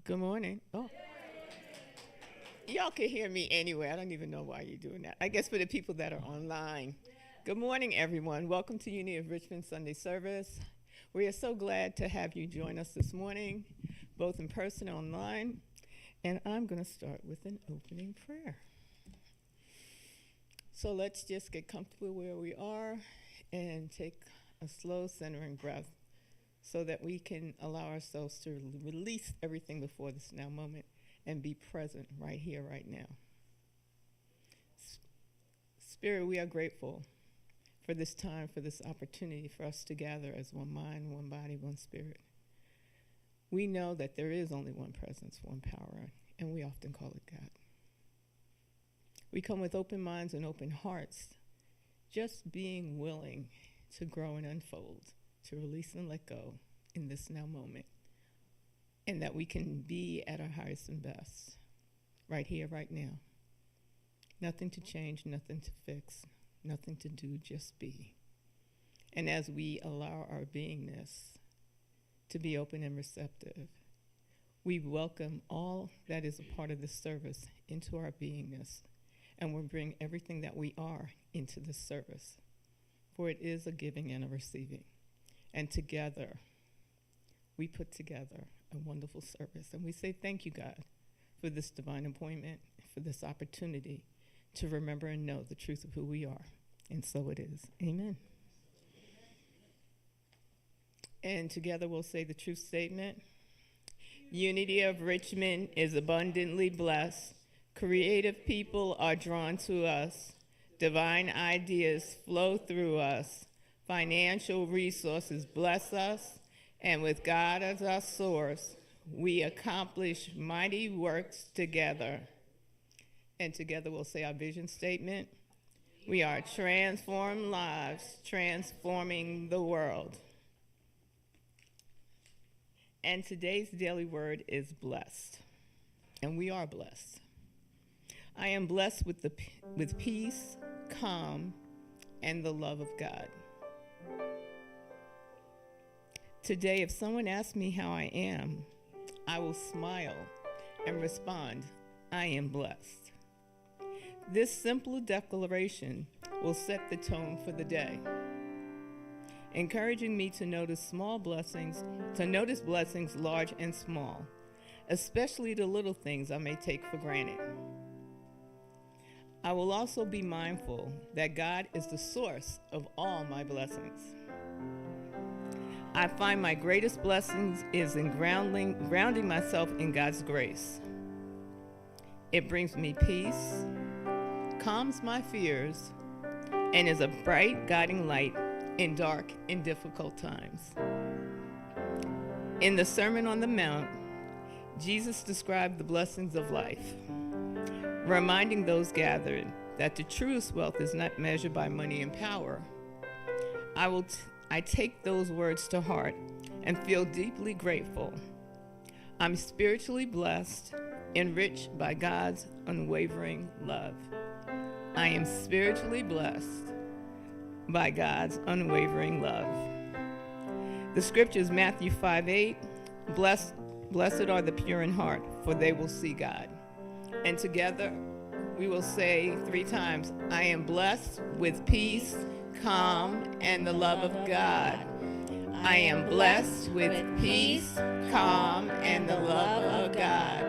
Good morning. Oh, y'all can hear me anyway. I don't even know why you're doing that. I guess for the people that are online. Good morning, everyone. Welcome to Unity of Richmond Sunday service. We are so glad to have you join us this morning, both in person and online. And I'm going to start with an opening prayer. So let's just get comfortable where we are and take a slow, centering breath so that we can allow ourselves to release everything before this now moment and be present right here, right now. Spirit, we are grateful for this time, for this opportunity for us to gather as one mind, one body, one spirit. We know that there is only one presence, one power, and we often call it God. We come with open minds and open hearts, just being willing to grow and unfold, to release and let go in this now moment, and that we can be at our highest and best, right here, right now. Nothing to change, nothing to fix, nothing to do, just be. And as we allow our beingness to be open and receptive, we welcome all that is a part of this service into our beingness, and we'll bring everything that we are into this service, for it is a giving and a receiving. And together, we put together a wonderful service. And we say thank you, God, for this divine appointment, for this opportunity to remember and know the truth of who we are. And so it is. Amen. And together we'll say the truth statement. Unity of Richmond is abundantly blessed. Creative people are drawn to us. Divine ideas flow through us. Financial resources bless us. And with God as our source, we accomplish mighty works together. And together we'll say our vision statement. We are transformed lives, transforming the world. And today's daily word is blessed. And we are blessed. I am blessed with peace, calm, and the love of God. Today, if someone asks me how I am, I will smile and respond, I am blessed. This simple declaration will set the tone for the day, encouraging me to notice blessings large and small, especially the little things I may take for granted. I will also be mindful that God is the source of all my blessings. I find my greatest blessings is in grounding myself in God's grace. It brings me peace, calms my fears, and is a bright guiding light in dark and difficult times. In the Sermon on the Mount, Jesus described the blessings of life, reminding those gathered that the truest wealth is not measured by money and power. I take those words to heart and feel deeply grateful. I'm spiritually blessed, enriched by God's unwavering love. I am spiritually blessed by God's unwavering love. The scripture is Matthew 5:8. Blessed are the pure in heart, for they will see God. And together we will say 3 times, I am blessed with peace, calm, and the love of God. I am blessed with peace, calm, and the love of God.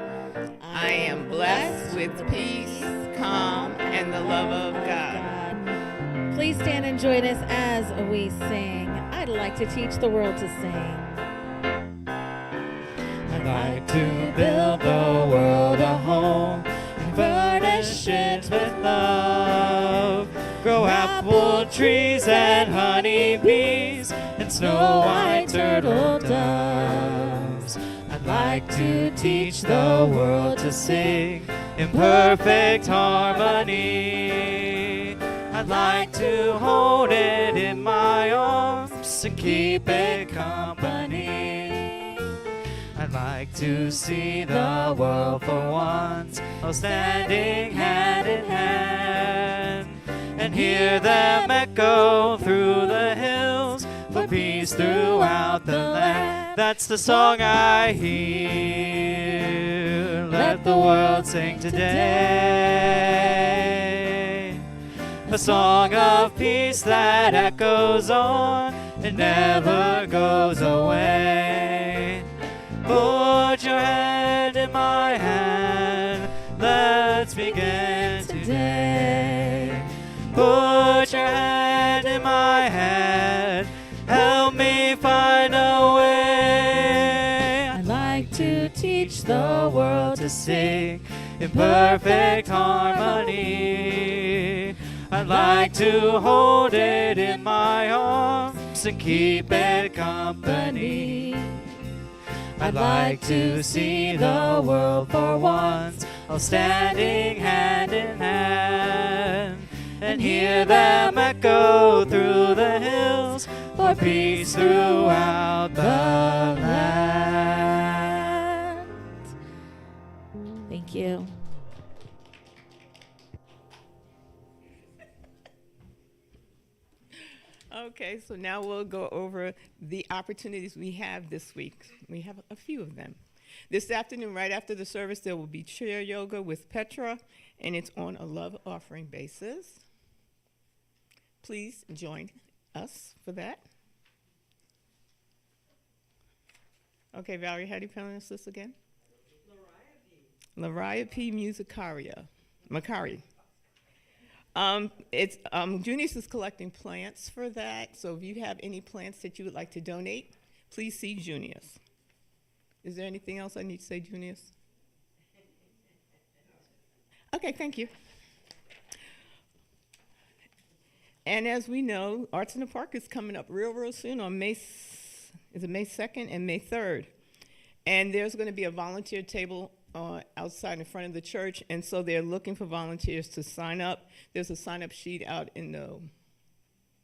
I am blessed with peace, calm, and the love of God. Please stand and join us as we sing. I'd like to teach the world to sing. I'd like to build the world a home and furnish it with love. Grow apple trees and honey bees and snow white turtle doves. I'd like to teach the world to sing in perfect harmony. I'd like to hold it in my arms and keep it company. I'd like to see the world for once, all standing hand in hand, and hear them echo through the hills for peace throughout the land. That's the song I hear. Let the world sing today. A song of peace that echoes on and never goes away. Put your hand in my hand, let's begin today. Put your hand in my hand, help me find a way. I'd like to teach the world to sing in perfect harmony. I'd like to hold it in my arms and keep it company. I'd like to see the world for once, all standing hand in hand, and hear them echo through the hills for peace throughout the land. Thank you. Okay, so now we'll go over the opportunities we have this week. We have a few of them. This afternoon, right after the service, there will be chair yoga with Petra, and it's on a love offering basis. Please join us for that. Okay, Valerie, how do you pronounce this again? Lariah P. Macari. Junius is collecting plants for that, so if you have any plants that you would like to donate, please see Junius. Is there anything else I need to say, Junius? Okay, thank you. And as we know, Arts in the Park is coming up real soon on May 2nd and May 3rd. And there's going to be a volunteer table outside in front of the church, and so they're looking for volunteers to sign up. There's a sign-up sheet out in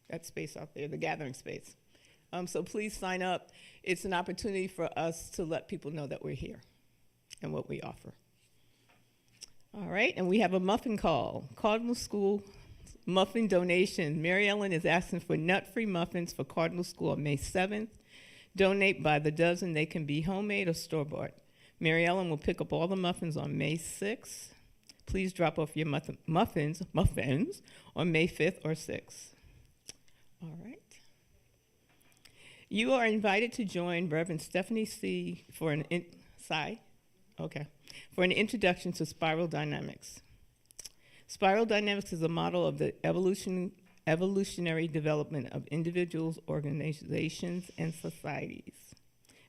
that space out there, the gathering space. So please sign up. It's an opportunity for us to let people know that we're here and what we offer. All right, and we have a muffin call. Cardinal School muffin donation. Mary Ellen is asking for nut-free muffins for Cardinal School on May 7th. Donate by the dozen. They can be homemade or store-bought. Mary Ellen will pick up all the muffins on May 6th. Please drop off your muffins on May 5th or 6th. All right. You are invited to join Reverend Stephanie C. for an introduction to spiral dynamics. Spiral dynamics is a model of the evolutionary development of individuals, organizations, and societies.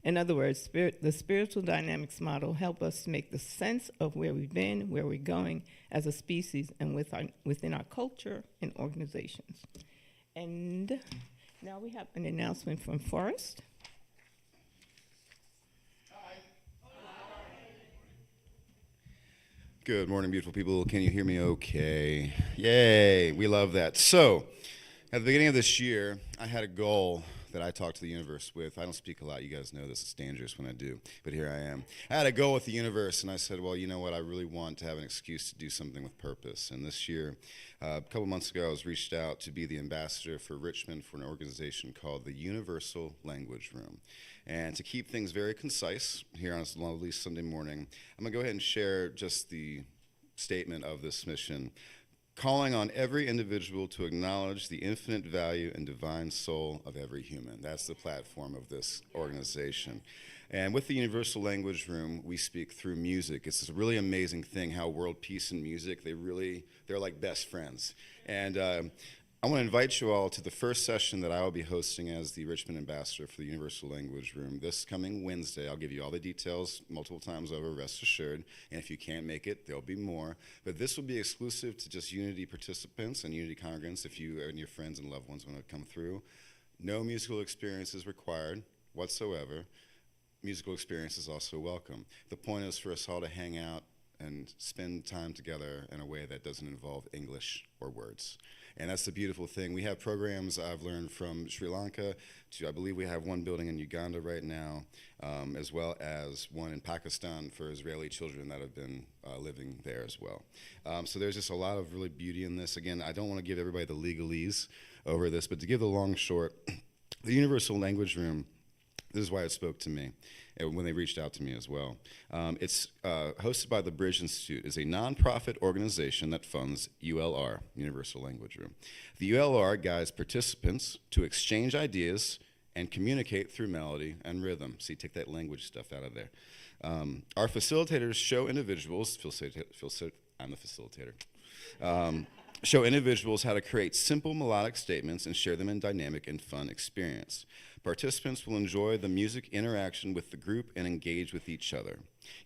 In other words, the spiritual dynamics model help us to make the sense of where we've been, where we're going as a species, and within our culture and organizations. And now we have an announcement from Forrest. Good morning, beautiful people. Can you hear me okay? Yay, we love that. So, at the beginning of this year, I had a goal that I talked to the universe with. I don't speak a lot. You guys know this is dangerous when I do, but here I am. I had a goal with the universe, and I said, well, you know what? I really want to have an excuse to do something with purpose. And this year, a couple months ago, I was reached out to be the ambassador for Richmond for an organization called the Universal Language Room. And to keep things very concise here on this lovely Sunday morning, I'm going to go ahead and share just the statement of this mission. Calling on every individual to acknowledge the infinite value and divine soul of every human. That's the platform of this organization. And with the Universal Language Room, we speak through music. It's a really amazing thing how world peace and music, they're like best friends. And I want to invite you all to the first session that I will be hosting as the Richmond ambassador for the Universal Language Room this coming Wednesday. I'll give you all the details multiple times over, rest assured. And if you can't make it, there'll be more. But this will be exclusive to just Unity participants and Unity congregants if you and your friends and loved ones want to come through. No musical experience is required whatsoever. Musical experience is also welcome. The point is for us all to hang out and spend time together in a way that doesn't involve English or words. And that's the beautiful thing. We have programs I've learned from Sri Lanka to, I believe we have one building in Uganda right now, as well as one in Pakistan for Israeli children that have been living there as well. So there's just a lot of really beauty in this. Again, I don't want to give everybody the legalese over this, but to give the long short, the Universal Language Room, this is why it spoke to me when they reached out to me as well. It's hosted by the Bridge Institute. It's a nonprofit organization that funds ULR, Universal Language Room. The ULR guides participants to exchange ideas and communicate through melody and rhythm. See, take that language stuff out of there. Our facilitators show individuals, I'm the facilitator, show individuals how to create simple melodic statements and share them in dynamic and fun experience. Participants will enjoy the music interaction with the group and engage with each other.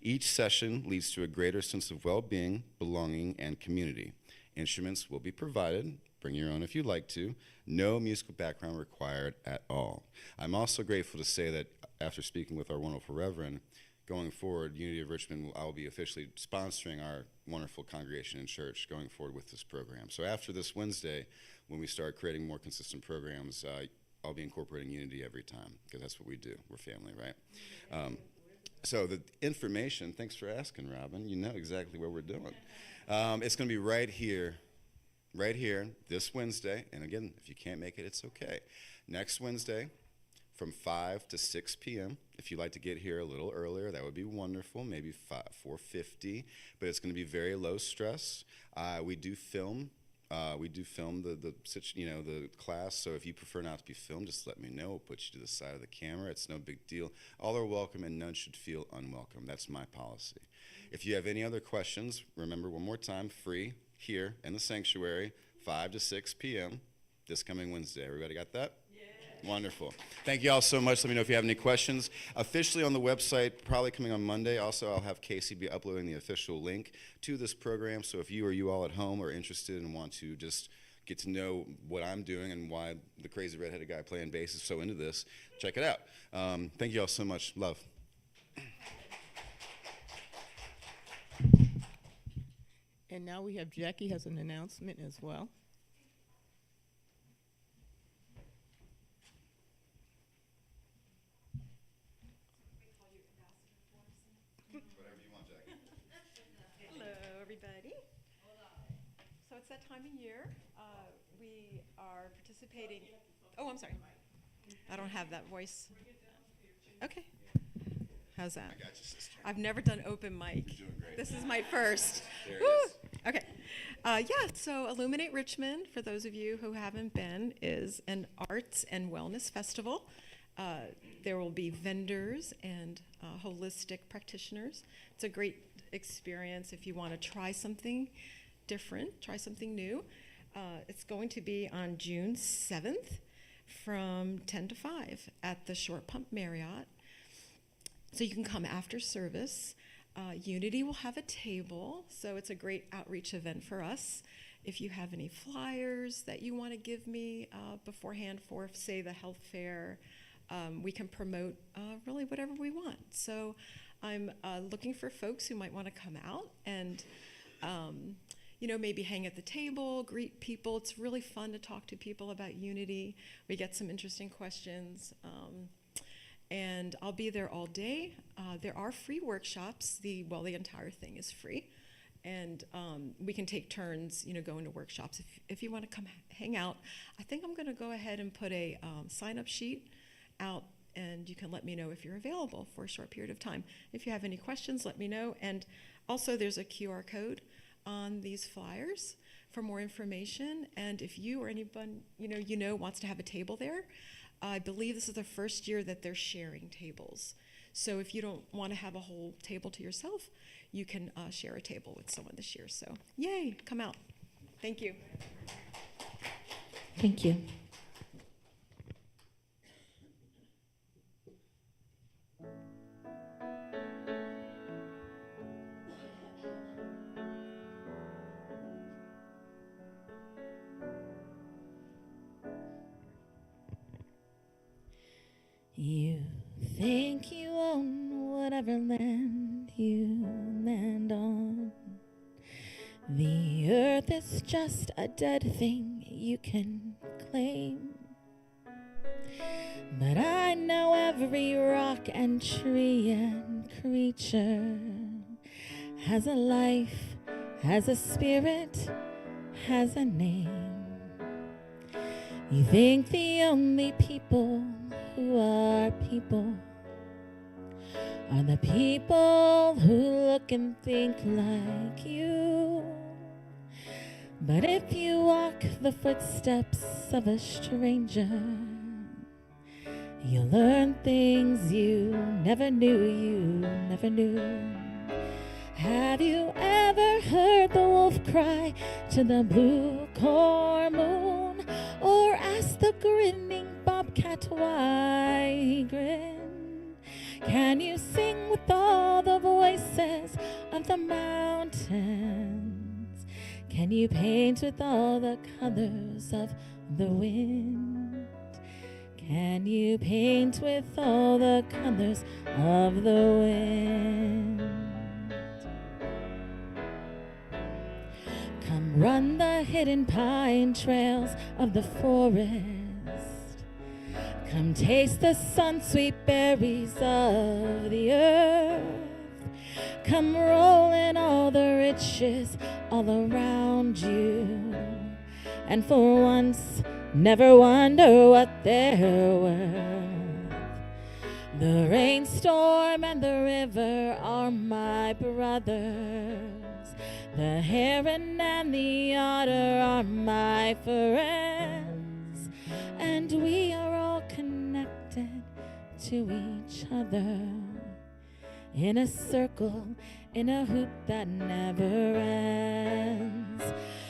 Each session leads to a greater sense of well-being, belonging, and community. Instruments will be provided. Bring your own if you'd like to. No musical background required at all. I'm also grateful to say that after speaking with our wonderful Reverend, going forward, Unity of Richmond, I will be officially sponsoring our wonderful congregation and church going forward with this program. So after this Wednesday, when we start creating more consistent programs, I'll be incorporating Unity every time, because that's what we do. We're family, right? So the information, thanks for asking, Robin. You know exactly what we're doing. It's going to be right here, this Wednesday. And again, if you can't make it, it's okay. Next Wednesday, from 5 to 6 p.m. If you'd like to get here a little earlier, that would be wonderful, maybe 4:50. But it's going to be very low stress. We do film We do film the class, so if you prefer not to be filmed, just let me know. We'll put you to the side of the camera. It's no big deal. All are welcome, and none should feel unwelcome. That's my policy. If you have any other questions, remember one more time, free here in the sanctuary, 5 to 6 p.m. this coming Wednesday. Everybody got that? Yeah. Wonderful. Thank you all so much. Let me know if you have any questions. Officially on the website, probably coming on Monday. Also, I'll have Casey be uploading the official link to this program. So if you all at home are interested and want to just get to know what I'm doing and why the crazy redheaded guy playing bass is so into this, check it out. Thank you all so much. Love. And now we have Jackie has an announcement as well. Whatever you want, Jackie. Hello, everybody. So it's that time of year. We are participating. Oh, I'm sorry. I don't have that voice. Okay. How's that? I got you, sister. I've never done open mic. You're doing great. This is my first. There it Woo! is. Okay. So Illuminate Richmond, for those of you who haven't been, is an arts and wellness festival. There will be vendors and holistic practitioners. It's a great experience if you want to try something different, try something new. It's going to be on June 7th from 10 to 5 at the Short Pump Marriott. So you can come after service. Unity will have a table, so it's a great outreach event for us. If you have any flyers that you want to give me beforehand for, say, the health fair, we can promote really whatever we want. So I'm looking for folks who might want to come out and maybe hang at the table, greet people. It's really fun to talk to people about unity. We get some interesting questions. And I'll be there all day. There are free workshops. The entire thing is free. And we can take turns, going to workshops. If you want to come hang out, I think I'm going to go ahead and put a sign-up sheet out, and you can let me know if you're available for a short period of time. If you have any questions, let me know. And also, there's a QR code on these flyers for more information. And if you or anyone wants to have a table there, I believe this is the first year that they're sharing tables. So if you don't want to have a whole table to yourself, you can share a table with someone this year. So yay, come out. Thank you. Thank you. You think you own whatever land you land on. The earth is just a dead thing you can claim. But I know every rock and tree and creature has a life, has a spirit, has a name. You think the only people who are people are the people who look and think like you. But if you walk the footsteps of a stranger, you'll learn things you never knew. Have you ever heard the wolf cry to the blue corn moon, or ask the grinning bobcat why he grinned? Can you sing with all the voices of the mountains? Can you paint with all the colors of the wind? Can you paint with all the colors of the wind? Come run the hidden pine trails of the forest. Come taste the sun-sweet berries of the earth. Come roll in all the riches all around you. And for once, never wonder what they're worth. The rainstorm and the river are my brothers. The heron and the otter are my friends, and we are all connected to each other in a circle, in a hoop that never ends.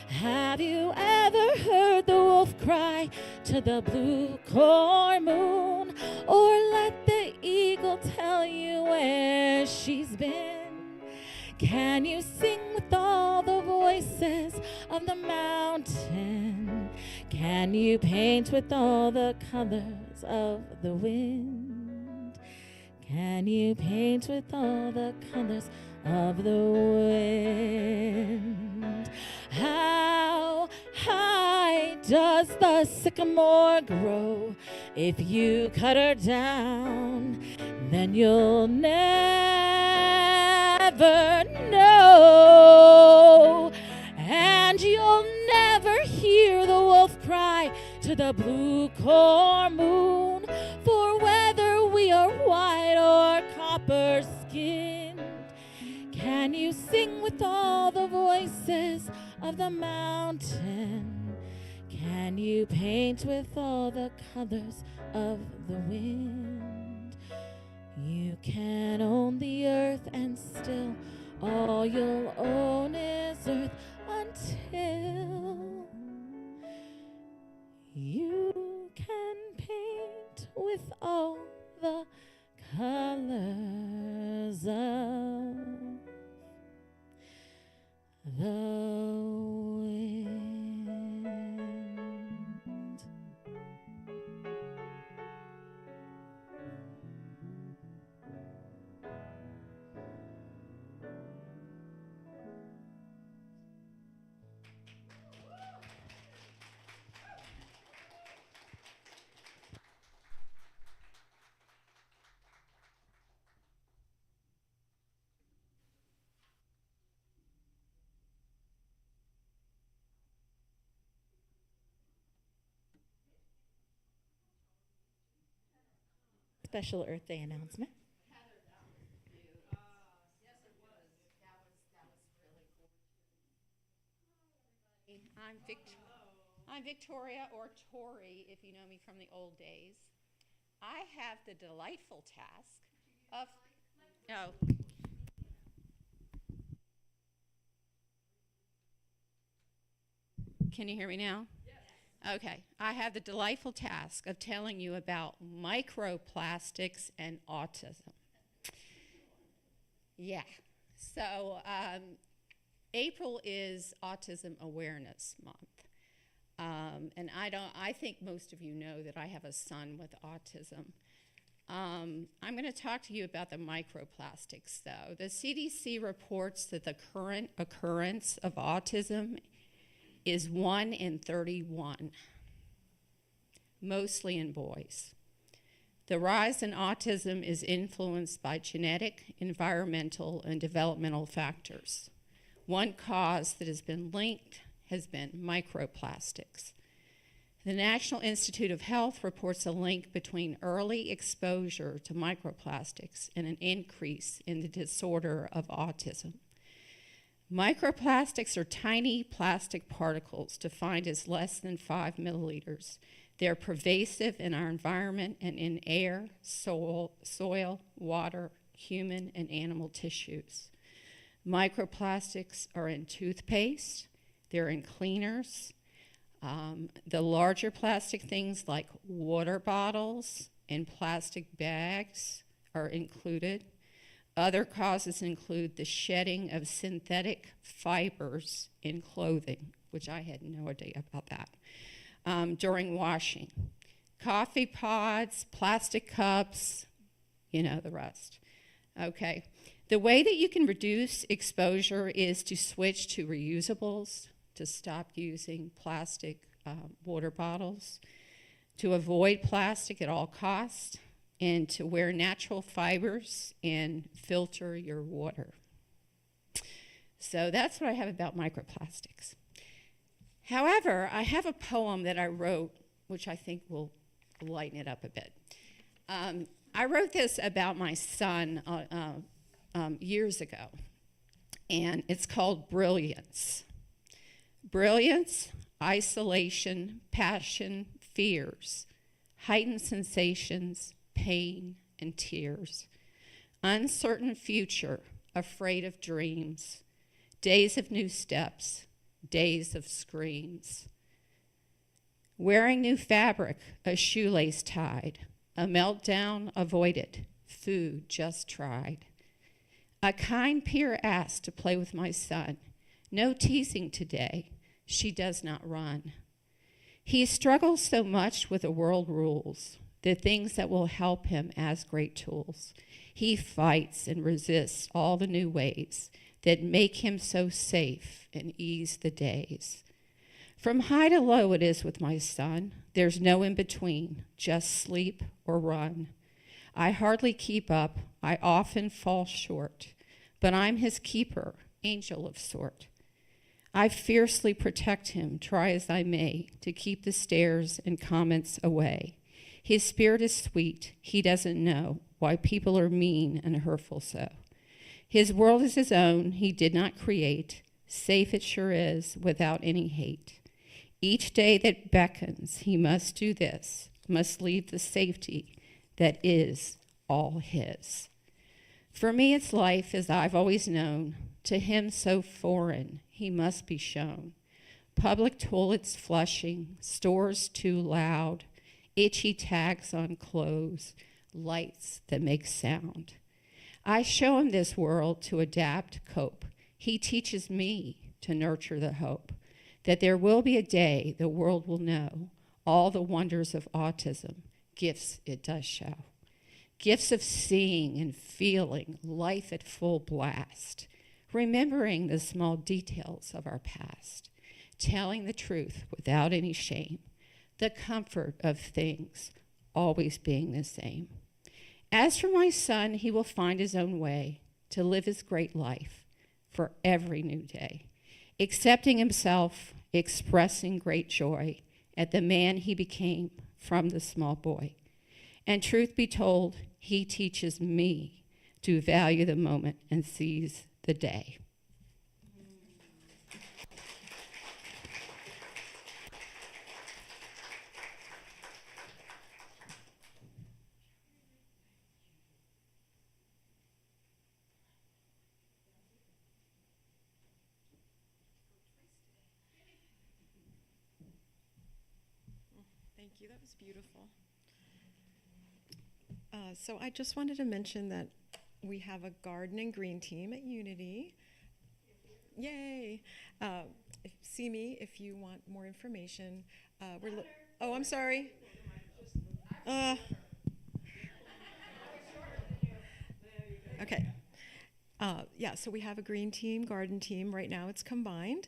Have you ever heard the wolf cry to the blue corn moon, or let the eagle tell you where she's been? Can you sing with all the voices of the mountain? Can you paint with all the colors of the wind? Can you paint with all the colors of the wind? How high does the sycamore grow? If you cut her down, then you'll never know. And you'll never hear the wolf cry to the blue corn moon, for whether we are white or copper skinned, can you sing with all the voices of the mountain? Can you paint with all the colors of the wind? You can own the earth and still all you'll own is earth until you can paint with all the colors of the wind. Special Earth Day announcement. I'm Victoria, or Tori, if you know me from the old days. I have the delightful task of... No. Can you hear me now? Yes. Okay. I have the delightful task of telling you about microplastics and autism. Yeah. So April is Autism Awareness Month. And I think most of you know that I have a son with autism. I'm going to talk to you about the microplastics, though. The CDC reports that the current occurrence of autism is 1 in 31, mostly in boys. The rise in autism is influenced by genetic, environmental, and developmental factors. One cause that has been linked has been microplastics. The National Institute of Health reports a link between early exposure to microplastics and an increase in the disorder of autism. Microplastics are tiny plastic particles defined as less than 5 milliliters. They're pervasive in our environment and in air, soil, water, human, and animal tissues. Microplastics are in toothpaste, they're in cleaners. The larger plastic things like water bottles and plastic bags are included. Other causes include the shedding of synthetic fibers in clothing, which I had no idea about that, during washing. Coffee pods, plastic cups, you know the rest. Okay. The way that you can reduce exposure is to switch to reusables, to stop using plastic water bottles, to avoid plastic at all costs, and to wear natural fibers and filter your water. So that's what I have about microplastics. However, I have a poem that I wrote, which I think will lighten it up a bit. I wrote this about my son years ago. and it's called Brilliance. Brilliance, isolation, passion, fears, heightened sensations, pain, and tears. Uncertain future, afraid of dreams, days of new steps, days of screams. Wearing new fabric, a shoelace tied, a meltdown avoided, food just tried. A kind peer asked to play with my son. No teasing today, she does not run. He struggles so much with the world rules, the things that will help him as great tools. He fights and resists all the new ways that make him so safe and ease the days. From high to low it is with my son. There's no in between, just sleep or run. I hardly keep up, I often fall short, but I'm his keeper, angel of sort. I fiercely protect him, try as I may, to keep the stares and comments away. His spirit is sweet, he doesn't know why people are mean and hurtful so. His world is his own, he did not create, safe it sure is, without any hate. Each day that beckons, he must do this, must leave the safety that is all his. For me, it's life as I've always known, to him so foreign, he must be shown. Public toilets flushing, stores too loud, itchy tags on clothes, lights that make sound. I show him this world to adapt, cope. He teaches me to nurture the hope that there will be a day the world will know all the wonders of autism, gifts it does show. Gifts of seeing and feeling life at full blast, remembering the small details of our past, telling the truth without any shame, the comfort of things always being the same. As for my son, he will find his own way to live his great life for every new day, accepting himself, expressing great joy at the man he became from the small boy. And truth be told, he teaches me to value the moment and seize the day. Thank you. That was beautiful. So I just wanted to mention that we have a garden and green team at Unity. Yay! See me if you want more information. Oh, I'm sorry. Okay. Yeah, so we have a green team, garden team. Right now it's combined.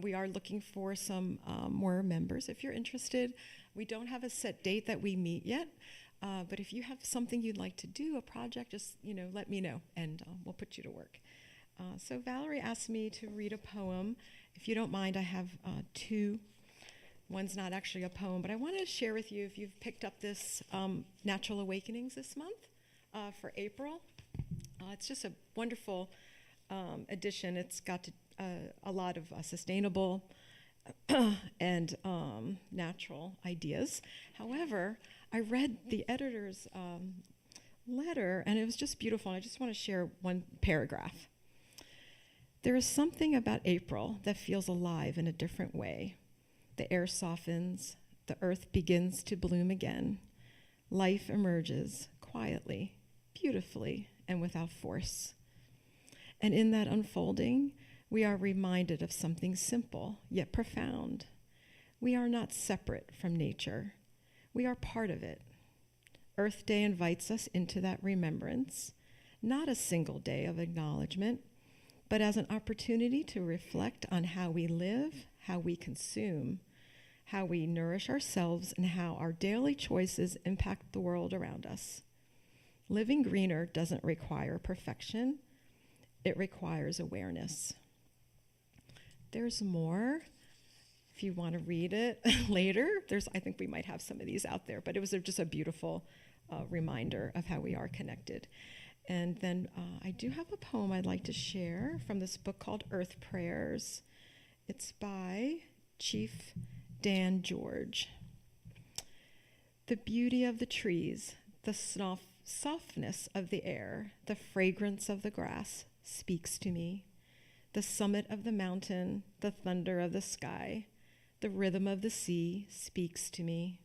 We are looking for some more members if you're interested. We don't have a set date that we meet yet, but if you have something you'd like to do, a project, just let me know, and we'll put you to work. So Valorie asked me to read a poem. If you don't mind, I have two. One's not actually a poem, but I wanted to share with you, if you've picked up this Natural Awakenings this month for April. It's just a wonderful edition. It's got a lot of sustainable and natural ideas. However, I read the editor's letter, and it was just beautiful. And I just want to share one paragraph. There is something about April that feels alive in a different way. The air softens, the earth begins to bloom again. Life emerges quietly, beautifully, and without force. And in that unfolding, we are reminded of something simple yet profound. We are not separate from nature. We are part of it. Earth Day invites us into that remembrance, not a single day of acknowledgement, but as an opportunity to reflect on how we live, how we consume, how we nourish ourselves, and how our daily choices impact the world around us. Living greener doesn't require perfection. It requires awareness. There's more. If you want to read it later, I think we might have some of these out there, but it was just a beautiful reminder of how we are connected. And then I do have a poem I'd like to share from this book called Earth Prayers. It's by Chief Dan George. The beauty of the trees, the softness of the air, the fragrance of the grass speaks to me. The summit of the mountain, the thunder of the sky, the rhythm of the sea speaks to me.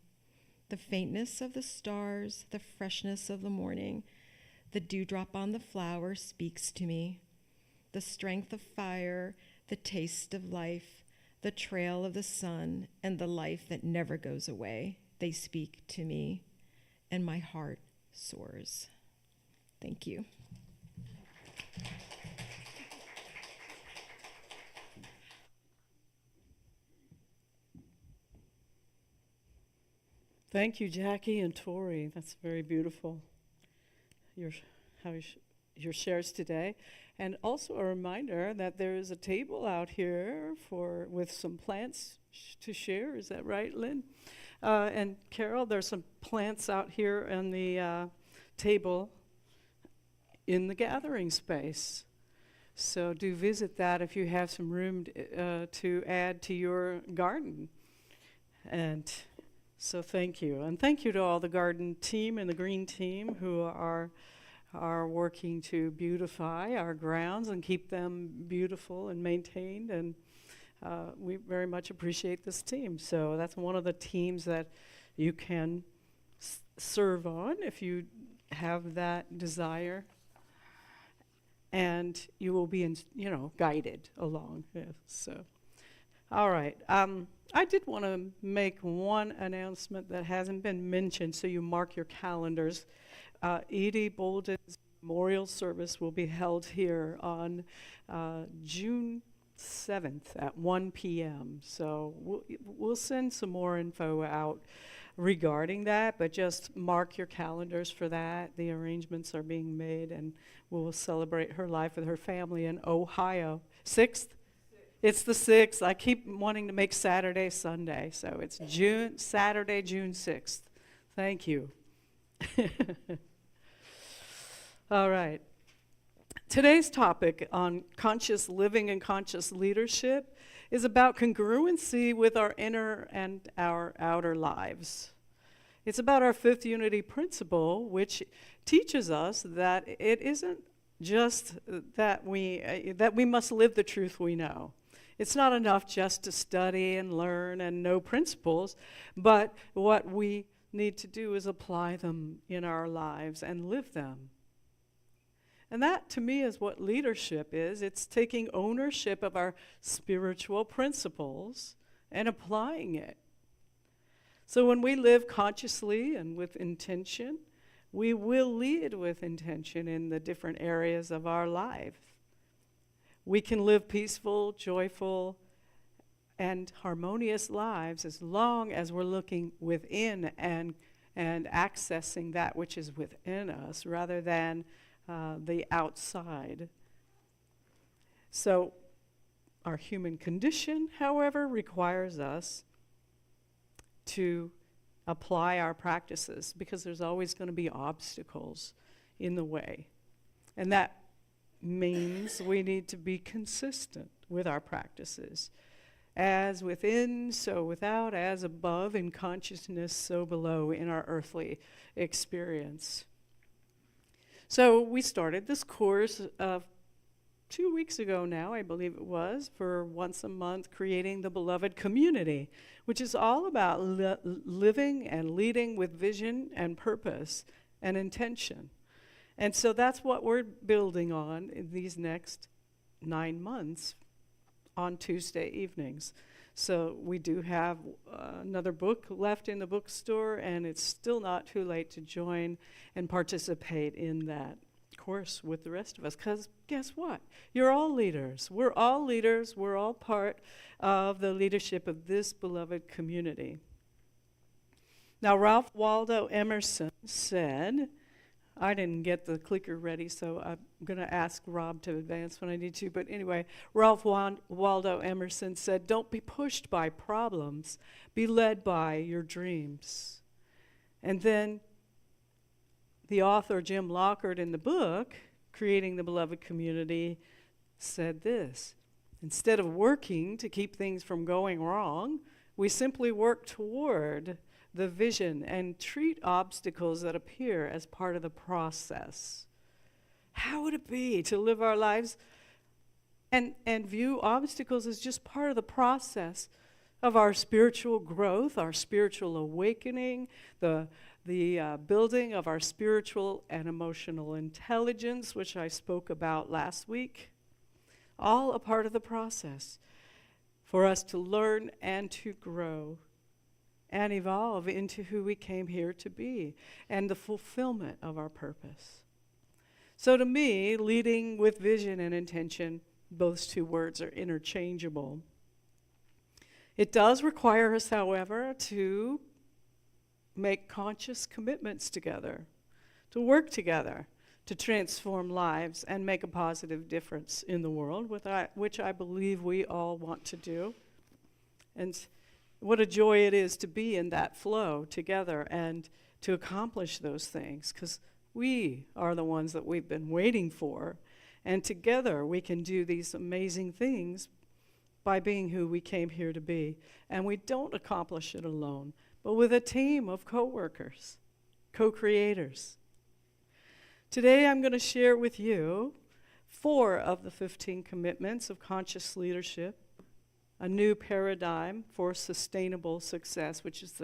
The faintness of the stars, the freshness of the morning, the dewdrop on the flower speaks to me. The strength of fire, the taste of life, the trail of the sun, and the life that never goes away, they speak to me, and my heart soars. Thank you. Thank you, Jackie and Tori. That's very beautiful. Your shares today, and also a reminder that there is a table out here with some plants to share. Is that right, Lynn? And Carol, there's some plants out here on the table in the gathering space. So do visit that if you have some room to add to your garden. And so thank you. And thank you to all the garden team and the green team who are working to beautify our grounds and keep them beautiful and maintained. And we very much appreciate this team. So that's one of the teams that you can serve on if you have that desire. And you will be, guided along. Yes, so, all right. I did want to make one announcement that hasn't been mentioned, so you mark your calendars. Edie Bolden's memorial service will be held here on June 7th at 1 p.m. So we'll send some more info out regarding that, but just mark your calendars for that. The arrangements are being made, and we'll celebrate her life with her family in Ohio. 6th? It's the 6th. I keep wanting to make Saturday Sunday, so it's Saturday, June 6th. Thank you. All right. Today's topic on conscious living and conscious leadership is about congruency with our inner and our outer lives. It's about our fifth unity principle, which teaches us that it isn't just that we must live the truth we know. It's not enough just to study and learn and know principles, but what we need to do is apply them in our lives and live them. And that, to me, is what leadership is. It's taking ownership of our spiritual principles and applying it. So when we live consciously and with intention, we will lead with intention in the different areas of our life. We can live peaceful, joyful, and harmonious lives as long as we're looking within and accessing that which is within us rather than the outside. So our human condition, however, requires us to apply our practices because there's always going to be obstacles in the way. And that means we need to be consistent with our practices. As within, so without, as above in consciousness, so below in our earthly experience. So we started this course 2 weeks ago now, I believe it was, for once a month, creating the beloved community, which is all about living and leading with vision and purpose and intention. And so that's what we're building on in these next 9 months on Tuesday evenings. So we do have another book left in the bookstore, and it's still not too late to join and participate in that course with the rest of us. Because guess what? You're all leaders. We're all leaders. We're all part of the leadership of this beloved community. Now, Ralph Waldo Emerson said, I didn't get the clicker ready, so I'm going to ask Rob to advance when I need to. But anyway, Ralph Waldo Emerson said, don't be pushed by problems, be led by your dreams. And then the author Jim Lockhart in the book, Creating the Beloved Community, said this: instead of working to keep things from going wrong, we simply work toward the vision and treat obstacles that appear as part of the process. How would it be to live our lives and view obstacles as just part of the process of our spiritual growth, our spiritual awakening, the building of our spiritual and emotional intelligence, which I spoke about last week? All a part of the process for us to learn and to grow and evolve into who we came here to be and the fulfillment of our purpose. So to me, leading with vision and intention, those two words are interchangeable. It does require us, however, to make conscious commitments together, to work together, to transform lives and make a positive difference in the world, which I believe we all want to do. And what a joy it is to be in that flow together and to accomplish those things, because we are the ones that we've been waiting for. And together we can do these amazing things by being who we came here to be. And we don't accomplish it alone, but with a team of co-workers, co-creators. Today I'm going to share with you 4 of the 15 commitments of conscious leadership, a new paradigm for sustainable success, which is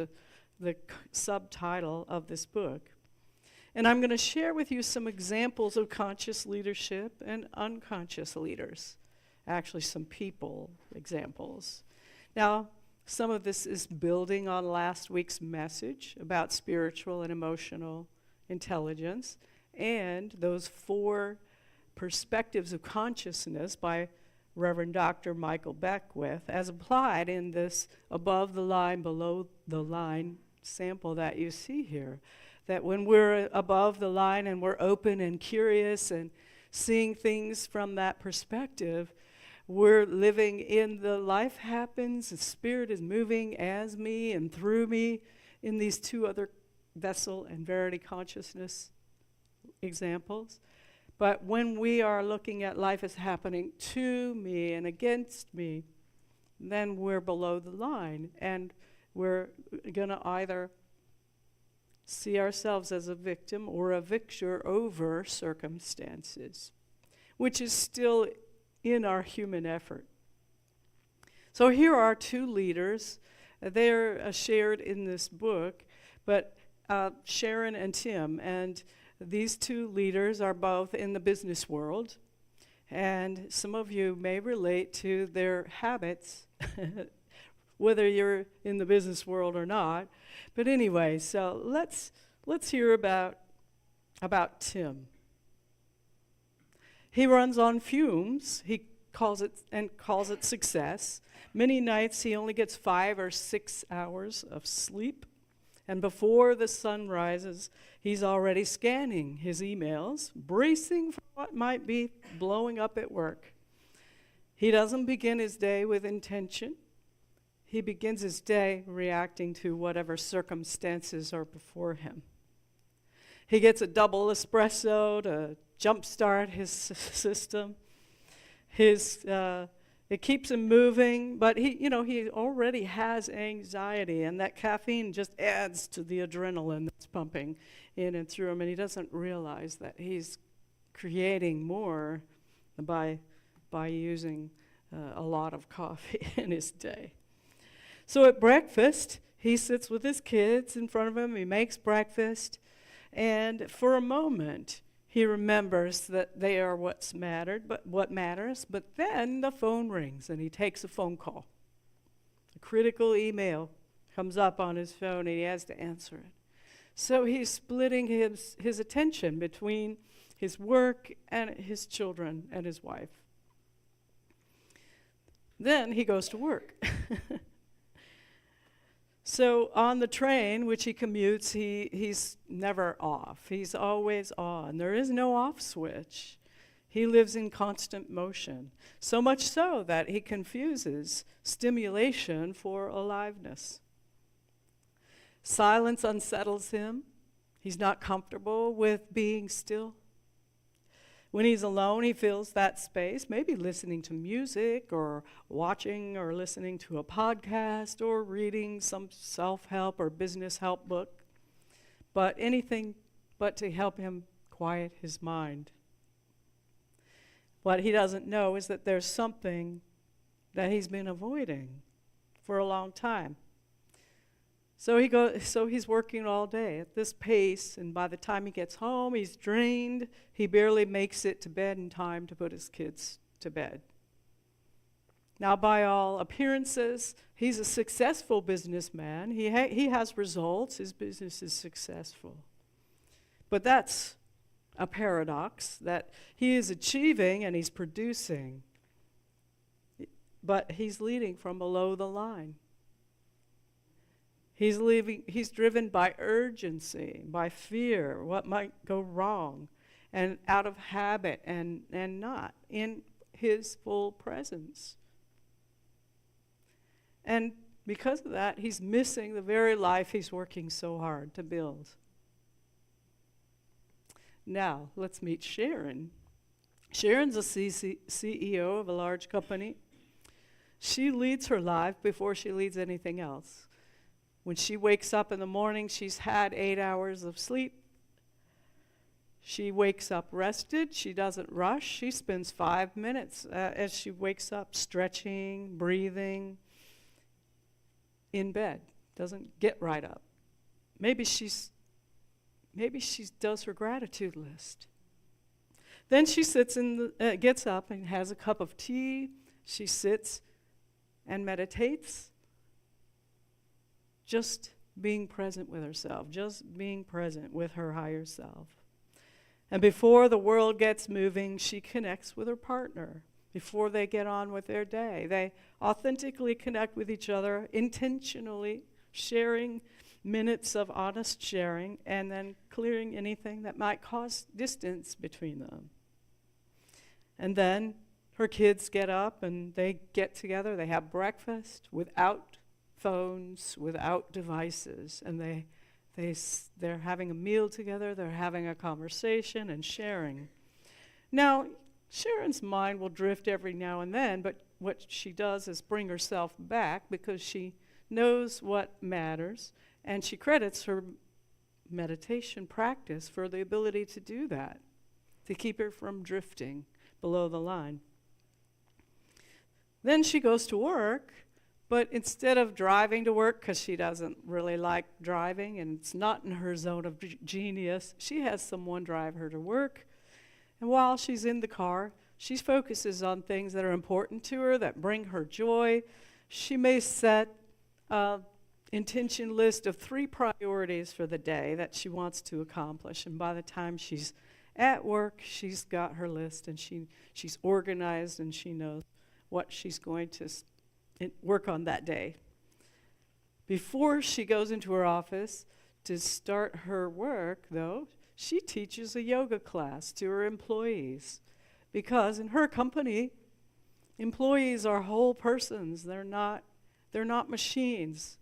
the subtitle of this book. And I'm going to share with you some examples of conscious leadership and unconscious leaders. Actually, some people examples. Now, some of this is building on last week's message about spiritual and emotional intelligence and those 4 perspectives of consciousness by Reverend Dr. Michael Beckwith, as applied in this above the line, below the line sample that you see here. That when we're above the line and we're open and curious and seeing things from that perspective, we're living in the life happens, the Spirit is moving as me and through me in these 2 other vessel and verity consciousness examples. But when we are looking at life as happening to me and against me, then we're below the line and we're going to either see ourselves as a victim or a victor over circumstances, which is still in our human effort. So here are 2 leaders. They're shared in this book, but Sharon and Tim. And these 2 leaders are both in the business world. And some of you may relate to their habits, whether you're in the business world or not. But anyway, so let's hear about Tim. He runs on fumes. He calls it success. Many nights he only gets 5 or 6 hours of sleep. And before the sun rises, he's already scanning his emails, bracing for what might be blowing up at work. He doesn't begin his day with intention. He begins his day reacting to whatever circumstances are before him. He gets a double espresso to jumpstart his system. It keeps him moving, but he already has anxiety, and that caffeine just adds to the adrenaline that's pumping in and through him, and he doesn't realize that he's creating more by using a lot of coffee in his day. So at breakfast, he sits with his kids in front of him, he makes breakfast, and for a moment, he remembers that they are what matters, but then the phone rings and he takes a phone call. A critical email comes up on his phone and he has to answer it. So he's splitting his attention between his work and his children and his wife. Then he goes to work. So on the train, which he commutes, he's never off. He's always on. There is no off switch. He lives in constant motion, so much so that he confuses stimulation for aliveness. Silence unsettles him. He's not comfortable with being still. When he's alone, he fills that space, maybe listening to music or watching or listening to a podcast or reading some self-help or business help book, but anything but to help him quiet his mind. What he doesn't know is that there's something that he's been avoiding for a long time. So he's working all day at this pace, and by the time he gets home, he's drained. He barely makes it to bed in time to put his kids to bed. Now, by all appearances, he's a successful businessman. He has results. His business is successful. But that's a paradox, that he is achieving and he's producing, but he's leading from below the line. He's driven by urgency, by fear, what might go wrong, and out of habit and not in his full presence. And because of that, he's missing the very life he's working so hard to build. Now, let's meet Sharon. Sharon's a CEO of a large company. She leads her life before she leads anything else. When she wakes up in the morning, she's had 8 hours of sleep. She wakes up rested. She doesn't rush. She spends 5 minutes as she wakes up stretching, breathing, in bed. Doesn't get right up. Maybe she does her gratitude list. Then she gets up and has a cup of tea. She sits and meditates, just being present with herself, just being present with her higher self. And before the world gets moving, she connects with her partner. Before they get on with their day, they authentically connect with each other, intentionally sharing minutes of honest sharing, and then clearing anything that might cause distance between them. And then her kids get up and they get together, they have breakfast without phones, without devices, and they're having a meal together, they're having a conversation and sharing. Now, Sharon's mind will drift every now and then, but what she does is bring herself back because she knows what matters, and she credits her meditation practice for the ability to do that, to keep her from drifting below the line. Then she goes to work, but instead of driving to work, because she doesn't really like driving and it's not in her zone of genius, she has someone drive her to work. And while she's in the car, she focuses on things that are important to her, that bring her joy. She may set an intention list of 3 priorities for the day that she wants to accomplish. And by the time she's at work, she's got her list and she's organized and she knows what she's going to work on that day. Before she goes into her office to start her work, though, she teaches a yoga class to her employees, because in her company, employees are whole persons. They're not machines.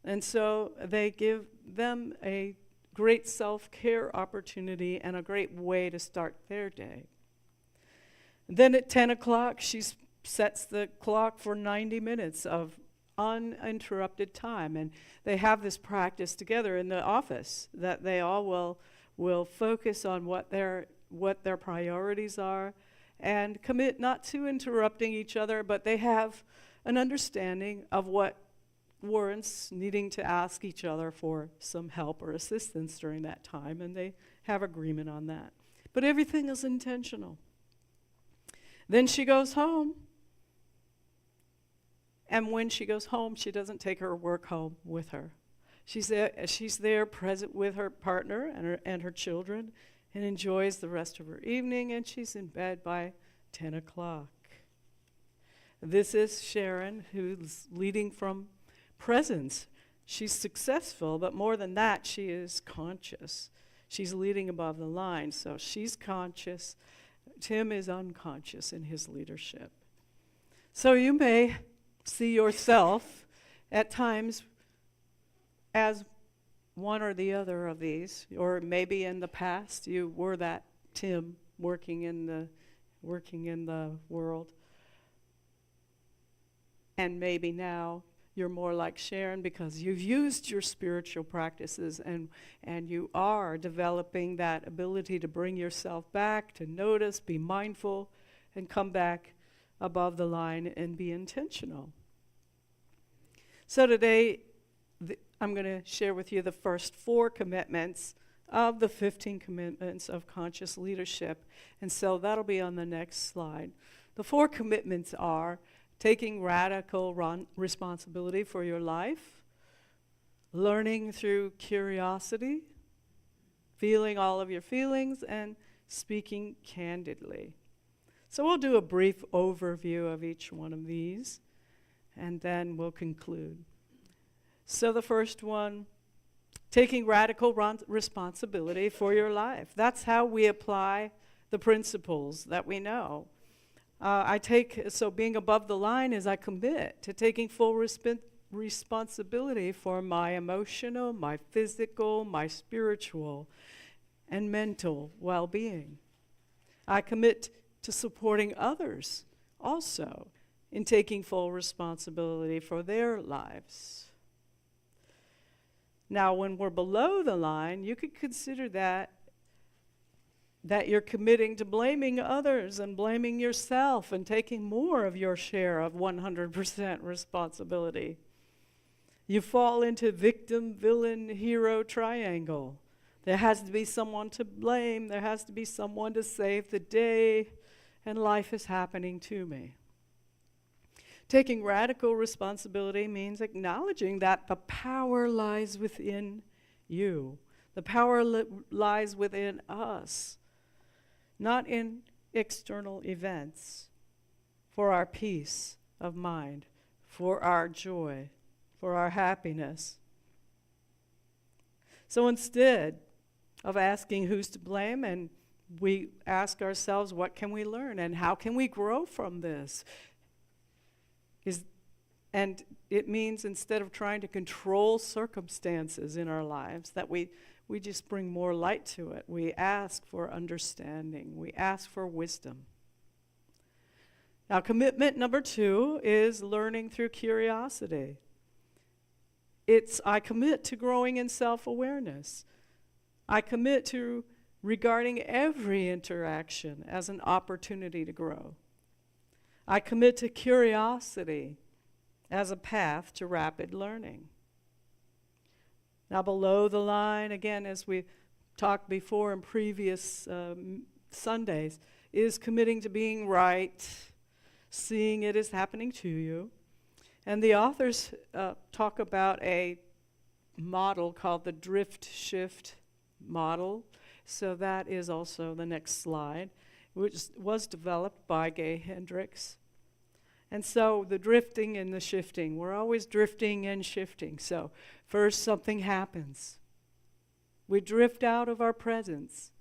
And so they give them a great self-care opportunity and a great way to start their day. Then at 10 o'clock, she sets the clock for 90 minutes of uninterrupted time. And they have this practice together in the office that they all will focus on what their priorities are and commit not to interrupting each other, but they have an understanding of what warrants needing to ask each other for some help or assistance during that time, and they have agreement on that. But everything is intentional. Then she goes home, and when she goes home, she doesn't take her work home with her. She's there present with her partner and her children, and enjoys the rest of her evening, and she's in bed by 10 o'clock. This is Sharon, who's leading from presence. She's successful, but more than that, she is conscious. She's leading above the line, so she's conscious. Tim is unconscious in his leadership. So you may see yourself at times as one or the other of these, or maybe in the past you were that Tim working in the world, and maybe now you're more like Sharon because you've used your spiritual practices and you are developing that ability to bring yourself back, to notice, be mindful, and come back above the line and be intentional. So today, I'm going to share with you the first 4 commitments of the 15 commitments of conscious leadership. And so that'll be on the next slide. The 4 commitments are taking radical responsibility for your life, learning through curiosity, feeling all of your feelings, and speaking candidly. So we'll do a brief overview of each one of these, and then we'll conclude. So the first one, taking radical responsibility for your life. That's how we apply the principles that we know. So being above the line is I commit to taking full responsibility for my emotional, my physical, my spiritual, and mental well-being. I commit to supporting others also in taking full responsibility for their lives. Now, when we're below the line, you could consider that you're committing to blaming others and blaming yourself and taking more of your share of 100% responsibility. You fall into victim, villain, hero triangle. There has to be someone to blame. There has to be someone to save the day, and life is happening to me. Taking radical responsibility means acknowledging that the power lies within you. The power lies within us, not in external events, for our peace of mind, for our joy, for our happiness. So instead of asking who's to blame, and we ask ourselves, what can we learn and how can we grow from this? And it means instead of trying to control circumstances in our lives, that we just bring more light to it. We ask for understanding. We ask for wisdom. Now, commitment number 2 is learning through curiosity. I commit to growing in self-awareness. I commit to regarding every interaction as an opportunity to grow. I commit to curiosity as a path to rapid learning. Now, below the line, again, as we talked before in previous Sundays, is committing to being right, seeing it as happening to you. And the authors talk about a model called the drift shift model. So that is also the next slide, which was developed by Gay Hendricks. And so the drifting and the shifting, we're always drifting and shifting. So first something happens. We drift out of our presence.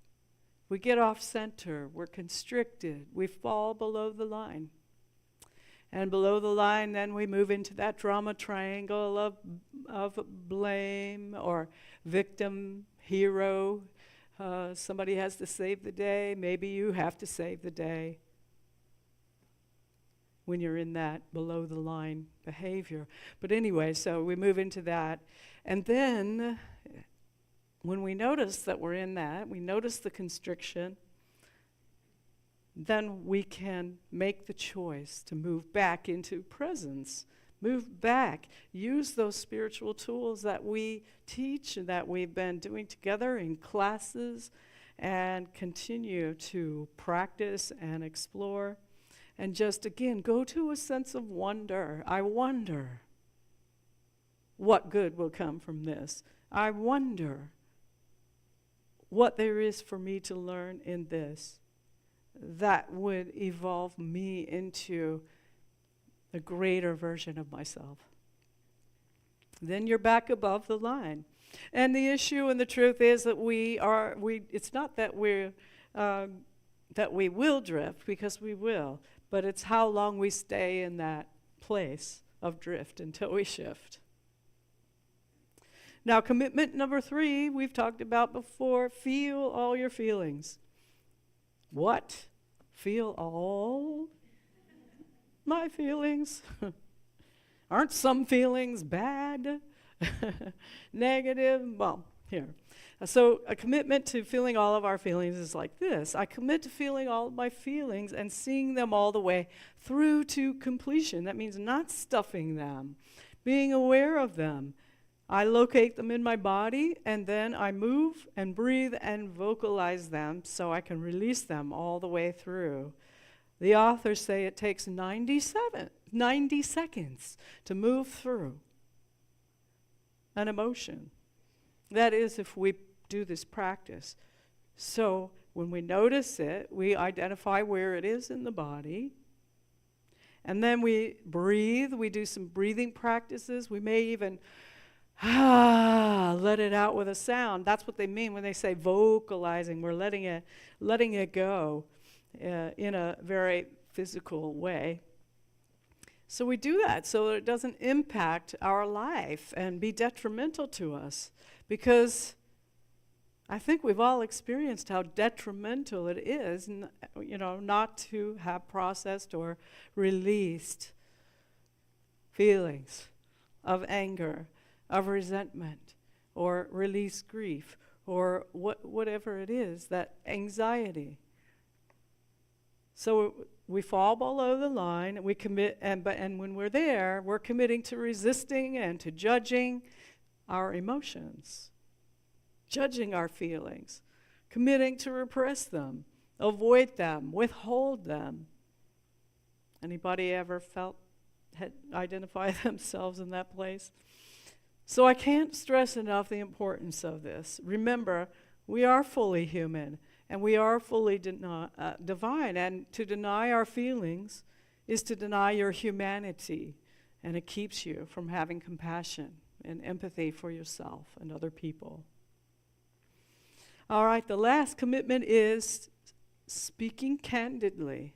We get off center. We're constricted. We fall below the line. And below the line, then we move into that drama triangle of blame or victim, hero. Somebody has to save the day. Maybe you have to save the day when you're in that below the line behavior. But anyway, so we move into that. And then when we notice that we're in that, we notice the constriction, then we can make the choice to move back into presence. Move back. Use those spiritual tools that we teach and that we've been doing together in classes, and continue to practice and explore. And just, again, go to a sense of wonder. I wonder what good will come from this. I wonder what there is for me to learn in this that would evolve me into a greater version of myself. Then you're back above the line. And the issue and the truth is that it's not that we will drift, because we will, but it's how long we stay in that place of drift until we shift. Now, commitment number 3, we've talked about before, feel all your feelings. What? Feel all my feelings? Aren't some feelings bad? Negative? Well, here. So a commitment to feeling all of our feelings is like this. I commit to feeling all of my feelings and seeing them all the way through to completion. That means not stuffing them, being aware of them. I locate them in my body, and then I move and breathe and vocalize them so I can release them all the way through. The authors say it takes 90 seconds to move through an emotion. That is, if we do this practice. So when we notice it, we identify where it is in the body. And then we breathe. We do some breathing practices. We may even let it out with a sound. That's what they mean when they say vocalizing. We're letting it go in a very physical way. So we do that so that it doesn't impact our life and be detrimental to us. Because I think we've all experienced how detrimental it is, not to have processed or released feelings of anger, of resentment, or release grief, or whatever it is, that anxiety. So we fall below the line, and we commit, and when we're there, we're committing to resisting and to judging our emotions, judging our feelings, committing to repress them, avoid them, withhold them. Anybody ever identify themselves in that place? So I can't stress enough the importance of this. Remember, we are fully human, and we are fully divine, and to deny our feelings is to deny your humanity, and it keeps you from having compassion and empathy for yourself and other people. All right, the last commitment is speaking candidly.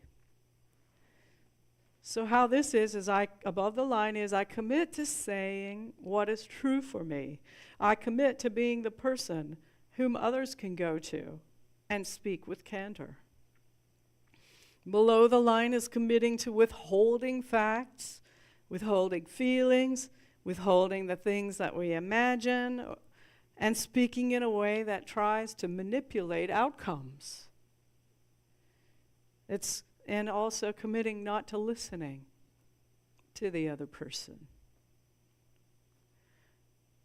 So how this is above the line is I commit to saying what is true for me. I commit to being the person whom others can go to and speak with candor. Below the line is committing to withholding facts, withholding feelings, withholding the things that we imagine, and speaking in a way that tries to manipulate outcomes. And also committing not to listening to the other person.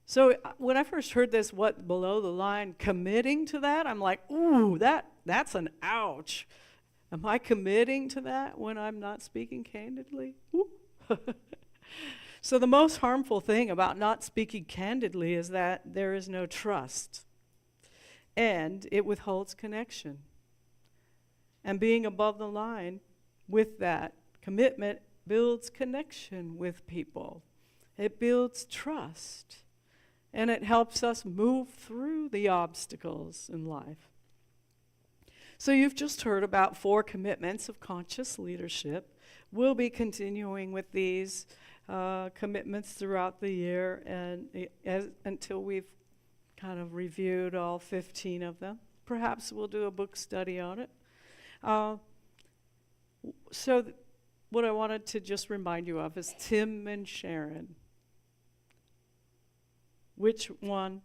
So when I first heard this, what below the line, committing to that, I'm like, ooh, that's an ouch. Am I committing to that when I'm not speaking candidly? So the most harmful thing about not speaking candidly is that there is no trust, and it withholds connection. And being above the line with that commitment builds connection with people. It builds trust, and it helps us move through the obstacles in life. So you've just heard about 4 commitments of conscious leadership. We'll be continuing with these commitments throughout the year and until we've kind of reviewed all 15 of them. Perhaps we'll do a book study on it. What I wanted to just remind you of is Tim and Sharon. Which one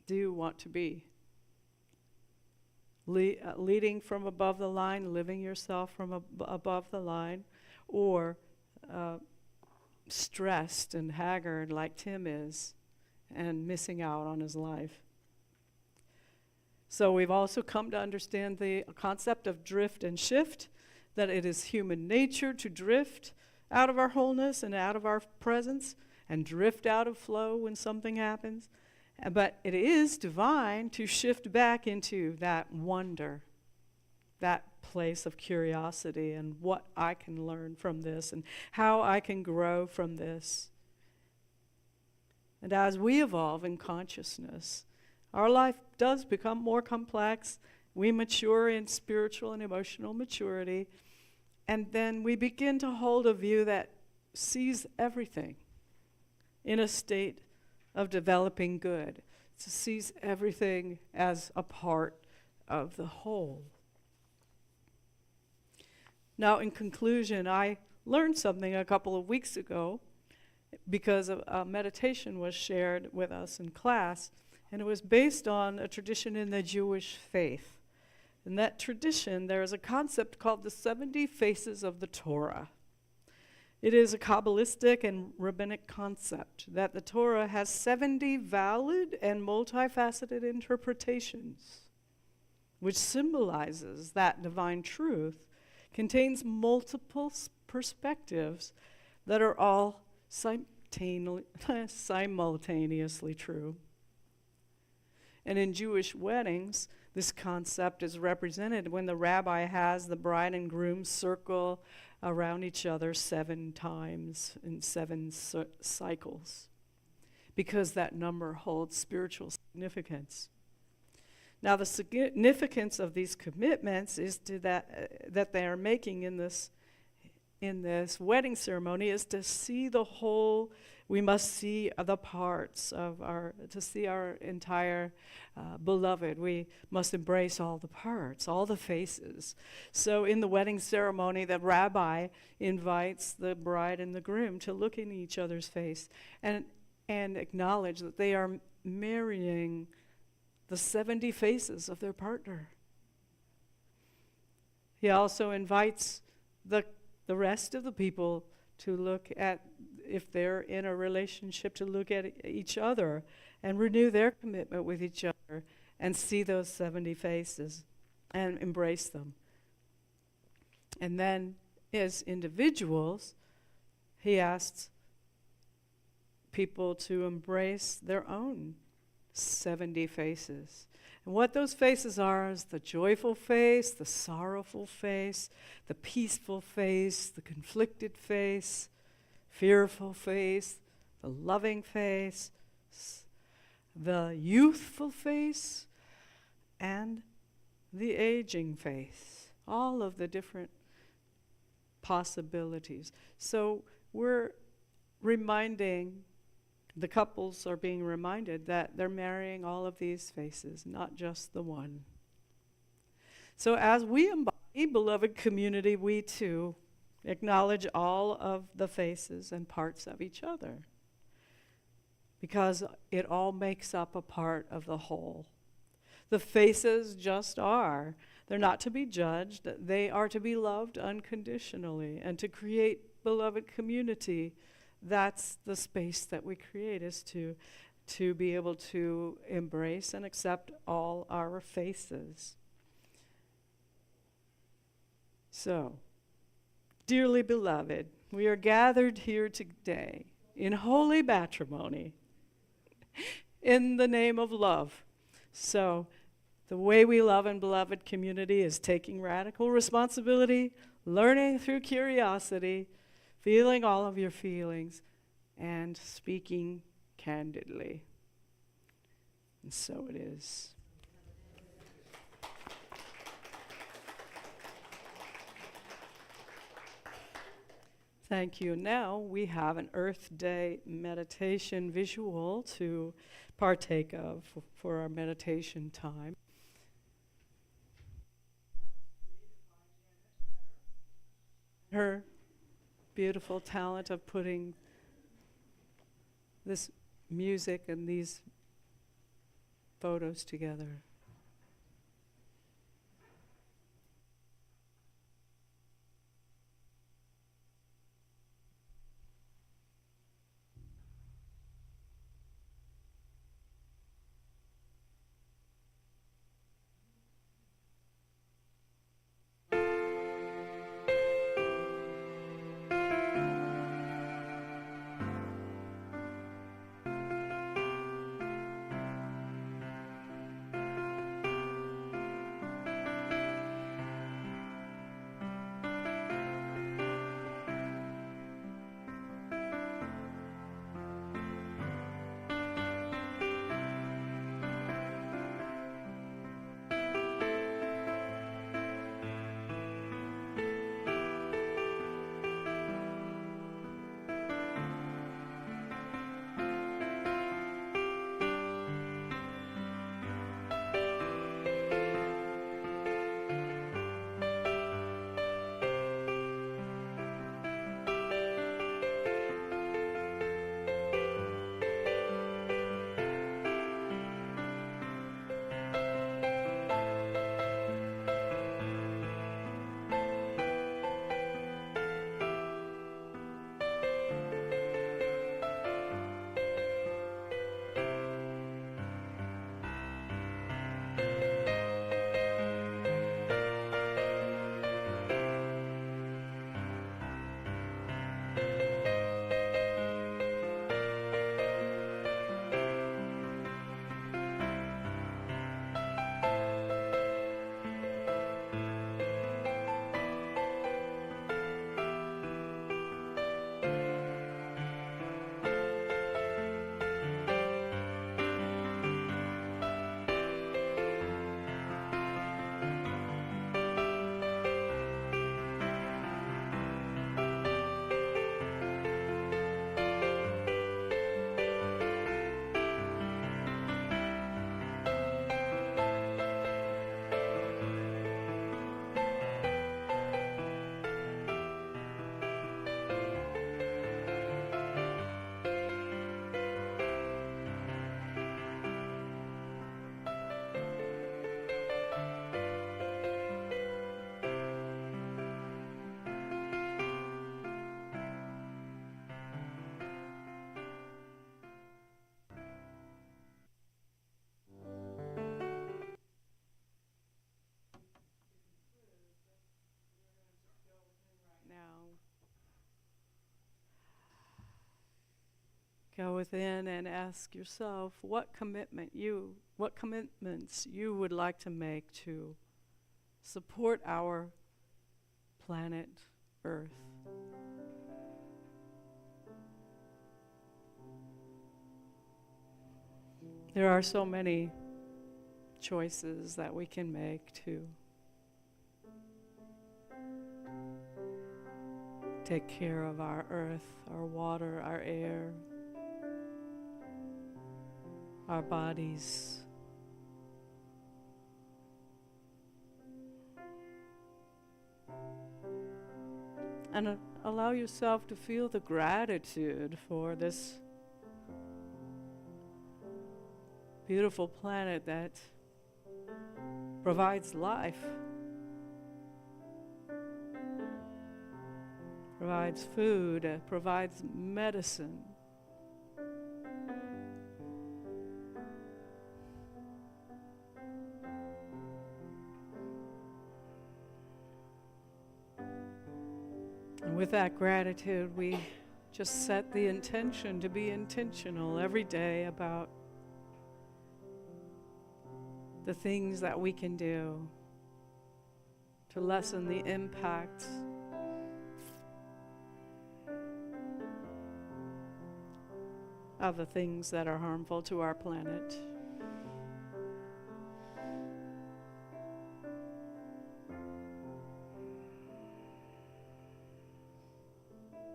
do you want to be? Leading from above the line, living yourself from above the line, or stressed and haggard like Tim is and missing out on his life? So we've also come to understand the concept of drift and shift, that it is human nature to drift out of our wholeness and out of our presence and drift out of flow when something happens. But it is divine to shift back into that wonder, that place of curiosity and what I can learn from this and how I can grow from this. And as we evolve in consciousness, our life does become more complex. We mature in spiritual and emotional maturity, and then we begin to hold a view that sees everything in a state of developing good, to see everything as a part of the whole. Now, in conclusion, I learned something a couple of weeks ago because a meditation was shared with us in class, and it was based on a tradition in the Jewish faith. In that tradition, there is a concept called the 70 Faces of the Torah. It is a Kabbalistic and rabbinic concept that the Torah has 70 valid and multifaceted interpretations, which symbolizes that divine truth contains multiple perspectives that are all simultaneously true. And in Jewish weddings, this concept is represented when the rabbi has the bride and groom circle around each other 7 times in 7 cycles, because that number holds spiritual significance. Now, the significance of these commitments is to that they are making in this wedding ceremony is to see the whole. We must see the parts of to see our entire beloved. We must embrace all the parts, all the faces. So in the wedding ceremony, the rabbi invites the bride and the groom to look in each other's face and acknowledge that they are marrying the 70 faces of their partner. He also invites the rest of the people to look at, if they're in a relationship, to look at each other and renew their commitment with each other and see those 70 faces and embrace them. And then as individuals, he asks people to embrace their own 70 faces. And what those faces are is the joyful face, the sorrowful face, the peaceful face, the conflicted face, fearful face, the loving face, the youthful face, and the aging face. All of the different possibilities. So we're reminding, the couples are being reminded that they're marrying all of these faces, not just the one. So as we embody beloved community, we too acknowledge all of the faces and parts of each other, because it all makes up a part of the whole. The faces just are. They're not to be judged. They are to be loved unconditionally. And to create beloved community, that's the space that we create, is to be able to embrace and accept all our faces. So, dearly beloved, we are gathered here today in holy matrimony in the name of love. So, the way we love in beloved community is taking radical responsibility, learning through curiosity, feeling all of your feelings, and speaking candidly. And so it is. Thank you. Now we have an Earth Day meditation visual to partake of for our meditation time. Her beautiful talent of putting this music and these photos together. Go within and ask yourself what commitments you would like to make to support our planet Earth. There are so many choices that we can make to take care of our earth, our water, our air, our bodies. And allow yourself to feel the gratitude for this beautiful planet that provides life, provides food, provides medicine. And with that gratitude, we just set the intention to be intentional every day about the things that we can do to lessen the impact of the things that are harmful to our planet.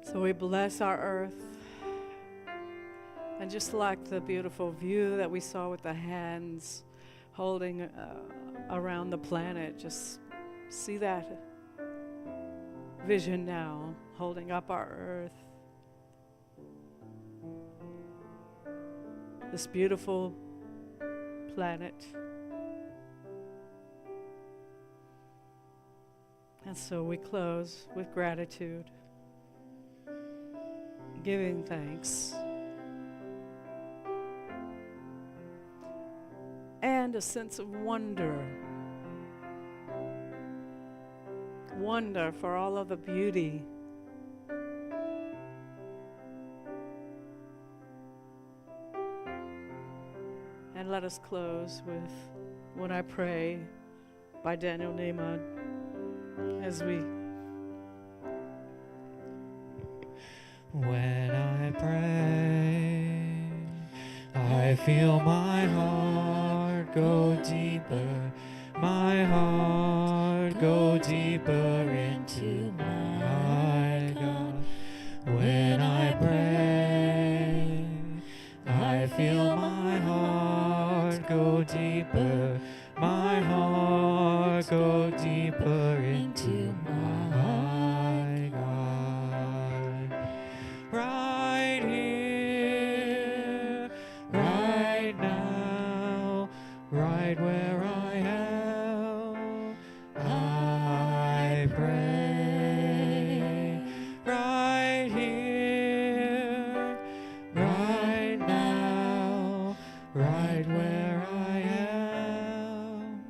So we bless our earth. And just like the beautiful view that we saw with the hands holding around the planet, just see that vision now, holding up our earth. This beautiful planet. And so we close with gratitude, giving thanks, and a sense of wonder. Wonder for all of the beauty. And let us close with When I Pray by Daniel Neiman as we When I pray, I feel my heart go deeper, my heart go deeper into my God. When I pray, I feel my heart go deeper, my heart go deeper into my God. Right here, right now, right where I am, I pray. Right here, right now, right where I am,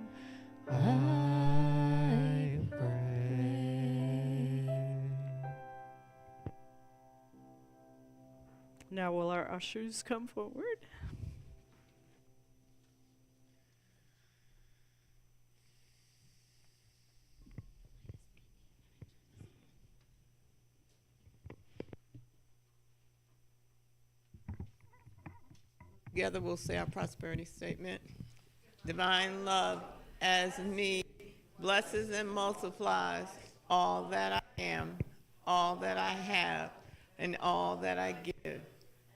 I pray. Now will our ushers come forward? Together we'll say our prosperity statement. Divine love as me blesses and multiplies all that I am, all that I have, and all that I give,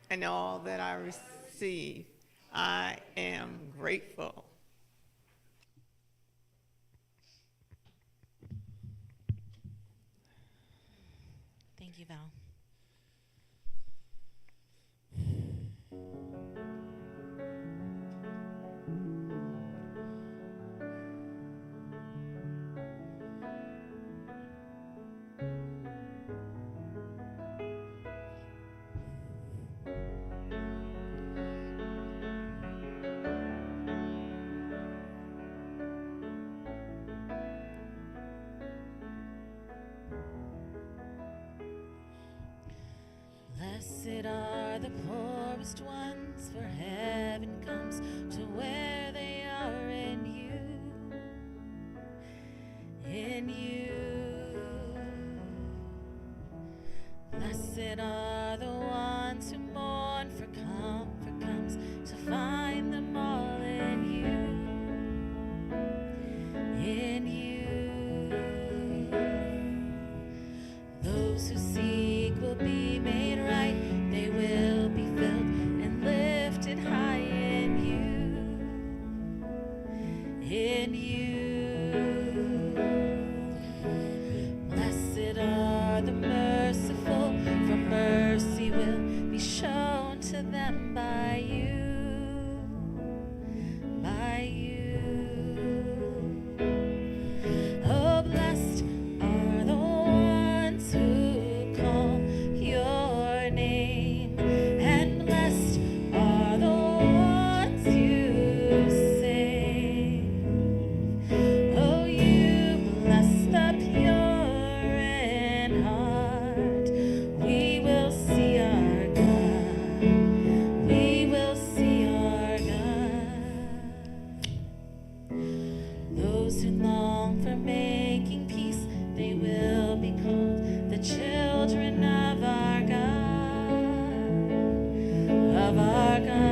and all that I receive. I am grateful. Thank you, Val. Blessed are the poor first ones, for heaven comes to where they are in you. In you. Blessed are the ones who mourn, for comfort comes to find them all in you. In you. Those who seek will be made right, they will be filled and lifted high in you. In you. Blessed are the merciful, for mercy will be shown to them by you. By you. Oh, blessed are the ones who call your name, and blessed are the ones you save. Oh, you bless the pure in heart. We will see our God. We will see our God. Those who long for making peace, they will be called the children of our God. Of our God.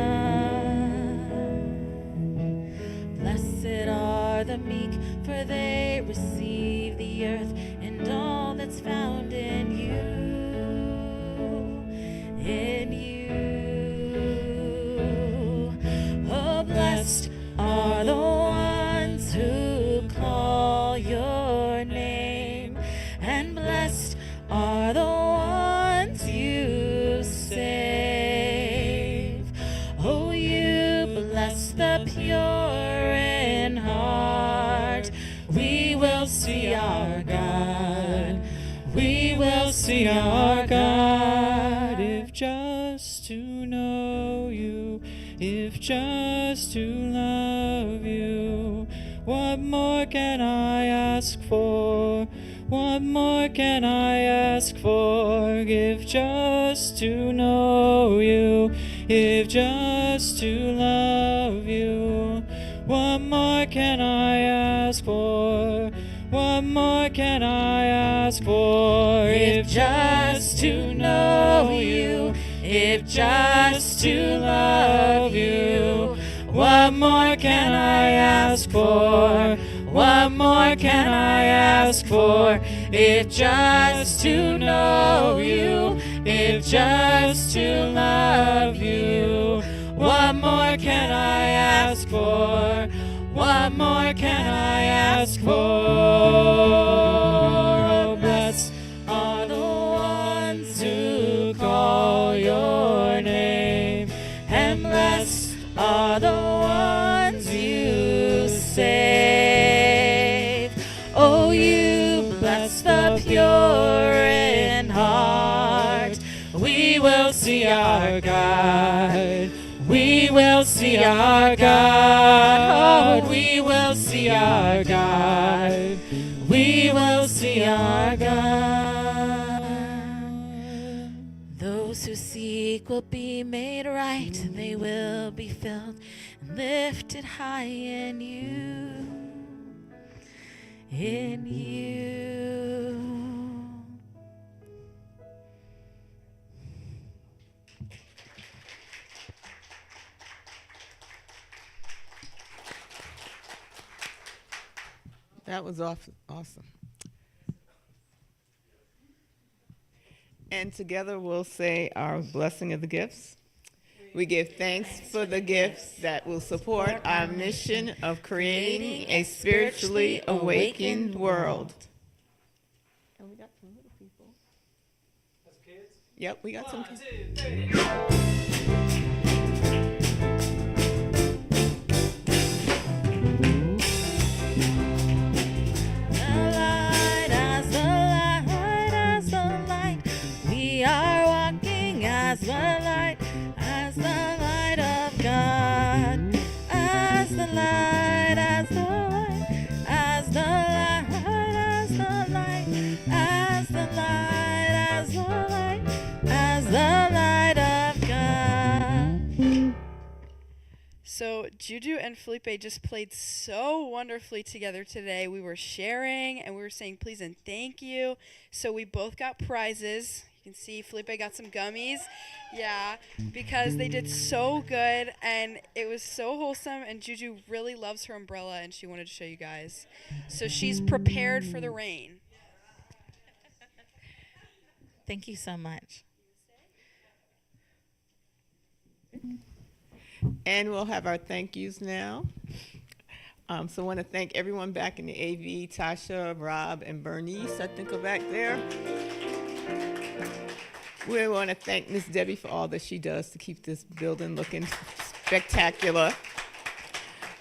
Blessed are the meek, for they receive the earth and all that's found in you. In you. Oh, blessed are the ones who call your name, and blessed are the ones you save. Oh, you bless the pure in heart. We will see our God. We will see our God. If just to know you, if just to love you, what more can I ask for? What more can I ask for? If just to know you, if just to love you, what more can I ask for? What more can I ask for? If just to know you, if just to love you, what more can I ask for? What more can I ask for? If just to know you, if just to love you, what more can I ask for? What more can I ask for? Oh, blessed are the ones who call your name, and blessed are the ones you save. Oh, you bless the pure in heart. We will see our God. We will see our God. Oh, we will see our God. We will see our God. Those who seek will be made right. They will be filled and lifted high in you. In you. That was awesome. And together we'll say our blessing of the gifts. We give thanks for the gifts that will support our mission of creating a spiritually awakened world. And we got some little people. That's kids? Yep, we got some kids. 1, 2, 3. We are walking as the light of God, as the light, as the light, as the light, as the light, as the light, as the light, as the light of God. Juju and Felipe just played so wonderfully together today. We were sharing and we were saying please and thank you. So we both got prizes. You can see Felipe got some gummies. Yeah, because they did so good and it was so wholesome, and Juju really loves her umbrella and she wanted to show you guys. So she's prepared for the rain. Thank you so much. And we'll have our thank yous now. So I want to thank everyone back in the AV, Tasha, Rob, and Bernice, I think are back there. We want to thank Miss Debbie for all that she does to keep this building looking spectacular.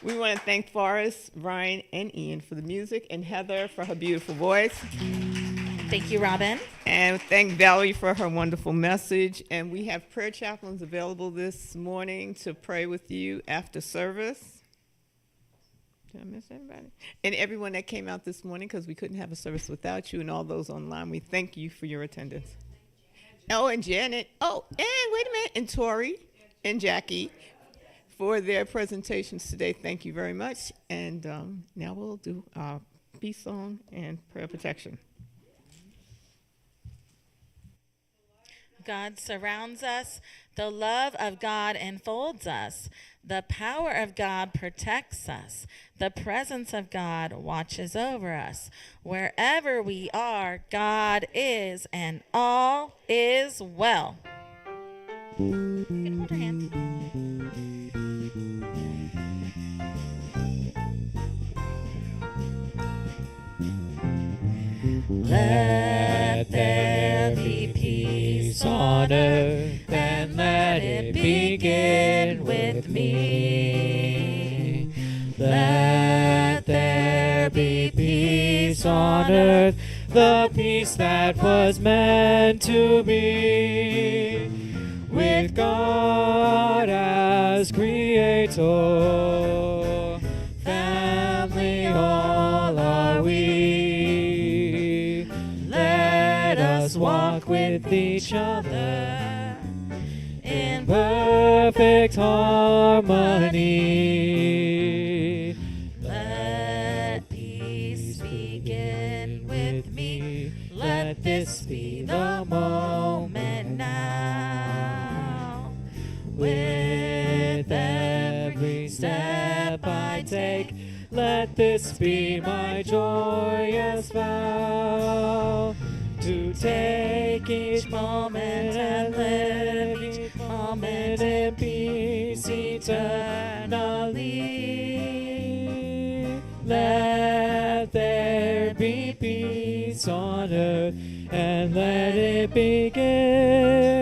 We want to thank Forrest, Ryan, and Ian for the music, and Heather for her beautiful voice. Thank you, Robin. And thank Valorie for her wonderful message. And we have prayer chaplains available this morning to pray with you after service. Did I miss anybody? And everyone that came out this morning, because we couldn't have a service without you, and all those online, we thank you for your attendance. Oh, and Janet. Oh, and wait a minute. And Tori and Jackie for their presentations today. Thank you very much. And now we'll do our peace song and prayer protection. God surrounds us. The love of God enfolds us. The power of God protects us. The presence of God watches over us. Wherever we are, God is, and all is well. You can hold her hand. Let there be peace on earth, and let it begin with me. Let there be peace on earth, the peace that was meant to be. With God as creator, family all are we. Let us walk with each other in perfect harmony. Let peace begin with me. Let this be the moment now. With every step I take, let this be my joyous vow. To take each moment and live each moment in peace eternally. Let there be peace on earth, and let it begin